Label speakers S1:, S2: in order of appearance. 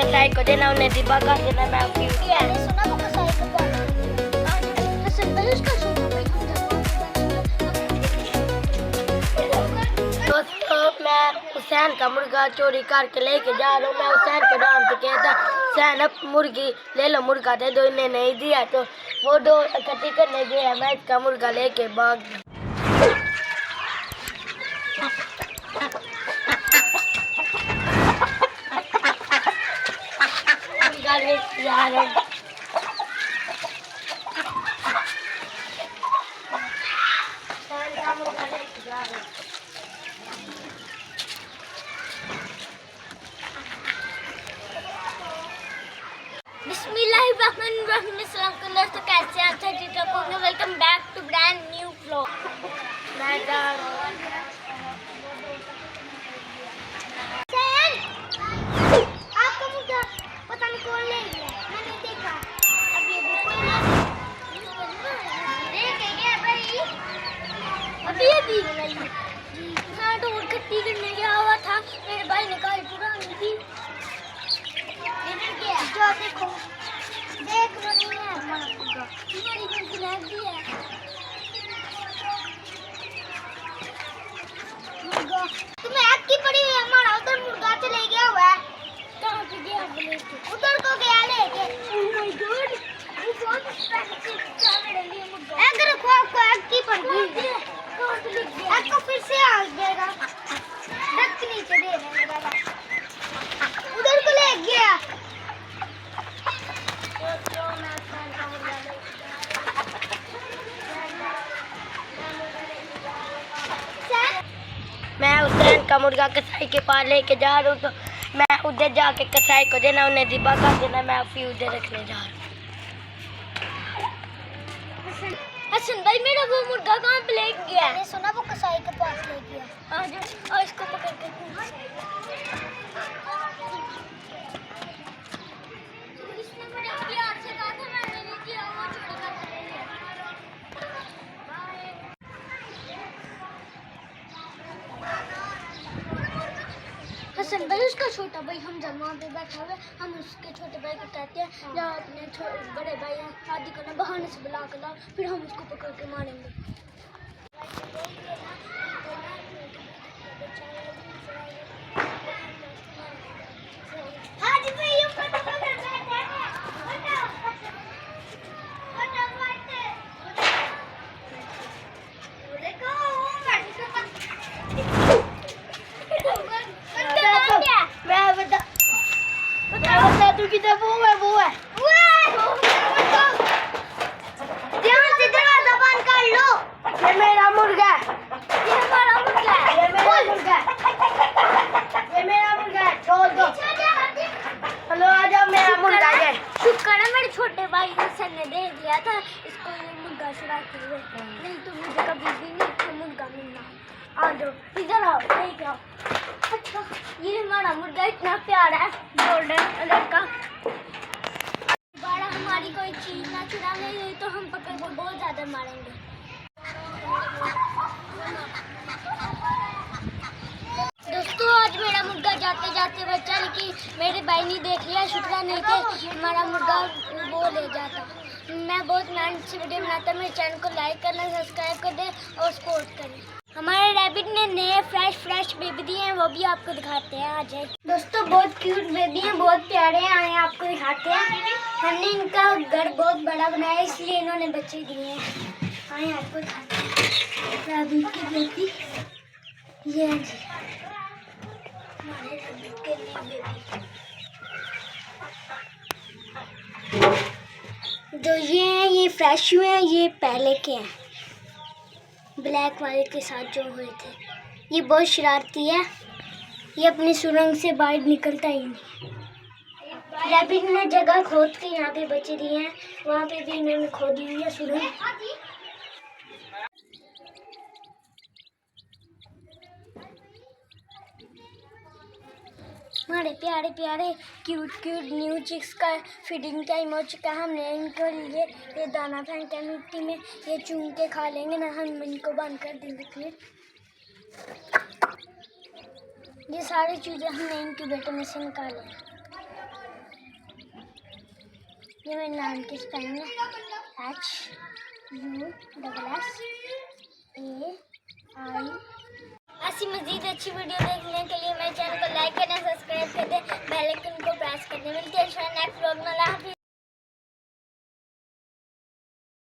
S1: कसाई को देना, उन्हें डिब्बा का देना। मैं
S2: सुना वो कसाई को पास हसन भाई उसका छोटा भाई
S1: दोस्तों, मैं हुसैन का मुर्गा चोरी करके लेके जा रहा हूँ। मैं हुसैन के नाम से कहता, हुसैन अब मुर्गी ले लो, मुर्गा दे दो। इन्हें नहीं दिया तो वो दो इकट्ठी करने गया। मैं इसका मुर्गा लेके भाग गया।
S2: बिस्मिल्लाहिर्रहमानिर्रहीम। दोस्तों कैसे आप सब ठीक होंगे? Welcome back to brand new vlog.
S1: मैं जा रहा हूँ।
S2: आपका मुर्गा पता नहीं कौन ले गया, मैंने देखा। अभी कोई लेके गया भाई। अभी हाँ डोर खट्टी करने गया हुआ था, मेरे भाई ने कहा पुरानी थी। जो देखो देख लो, नहीं है हमारा मुर्गा, मेरी मुर्गी लग दी है। मुर्गा तुम्हें ऐप की पड़ी है, हमारा उधर मुर्गा चले गया हुआ है। कहाँ पे गया लेके? उधर को गया लेके। ओह माय गॉड, वो बहुत स्पेशल क्या मेरे लिए मुर्गा। अगर को आपको ऐप की पड़ गई आपको फिर से आ जाएगा। डक नीचे दे देगा, उधर को ले गया।
S1: मैं हुसैन का मुर्गा कसाई के पास लेके जा रहा हूँ, तो मैं उधर जाके कसाई को देना, उन्हें डिब्बा का देना। मैं फिर उधर रखने जा रहा हूँ।
S2: हसन भाई मेरा वो मुर्गा कहाँ पे ले गया? मैंने सुना वो कसाई के पास ले गया। आ जाओ और इसको पकड़ के इसने बड़े प्यार से कहा था, मैंने नहीं किया, वो चोरी करके ले गया। हसन भाई उसका छोटा भाई हम जब वहाँ पे बैठा हुआ, हम उसके छोटे भाई को कहते हैं या अपने बड़े भाई हैं शादी करना, बहाने से बुला कर लाओ, फिर हम उसको पकड़ के मारेंगे।
S1: किधर वो है ध्यान से दरवाजा बंद कर लो। ये मेरा मुर्गा है,
S2: ये हमारा मुर्गा है,
S1: ये मेरा मुर्गा है, ये मेरा मुर्गा है। छोड़ दो, हेलो आ जाओ, मेरा मुर्गा है।
S2: शुक्र है मेरे छोटे भाई हसन ने दे दिया था इसको ये मुर्गा चुराते हुए, नहीं तो मुझे कभी भी नहीं था मुर्गा मिलना। आ जाओ इधर आओ, लेके आओ। अच्छा ये हमारा मुर्गा इतना प्यारा है, गोल्डन कलर का। बड़ा हमारी कोई चीज ना चुरा ले तो हम पकड़ को बहुत ज्यादा मारेंगे। दोस्तों आज मेरा मुर्गा जाते जाते बचा, लेकिन मेरे भाई ने देख लिया, शुक्र नहीं थे हमारा मुर्गा वो ले जाता। मैं बहुत मेहनत से वीडियो बनाता, मेरे चैनल को लाइक करना, सब्सक्राइब कर दें और सपोर्ट करें। हमारे रैबिट ने नए फ्रेश बेबी दिए हैं, वो भी आपको दिखाते हैं। आ जाए दोस्तों, बहुत क्यूट बेबी हैं, बहुत प्यारे हैं, आए आपको दिखाते हैं। हमने इनका घर बहुत बड़ा बनाया इसलिए इन्होंने बच्चे दिए हैं, आए आपको दिखाते हैं। रैबिट की बेबी ये है जी, हमारे रैबिट के लिए बेबी। जो ये हैं ये फ्रेश हुए हैं, ये पहले के हैं, ब्लैक वाले के साथ जो हुए थे। ये बहुत शरारती है, ये अपनी सुरंग से बाहर निकलता ही नहीं। रैबिट ने जगह खोद के यहाँ पे बच्चे दिए हैं, वहाँ पे भी इन्होंने खोदी हुई है सुरंग। हमारे प्यारे प्यारे क्यूट न्यू चिक्स का फीडिंग टाइम हो चुका है। हमने इनको लिए ये दाना फेंकते हैं मिट्टी में, ये चूम के खा लेंगे ना, हम इनको बंद कर देंगे। फिर ये सारी चीज़ें हमने इनक्यूबेटर में से निकाली। ये मेरे नाम की स्पेलिंग है, HUSSAI। ऐसी मज़ीद अच्छी वीडियो देख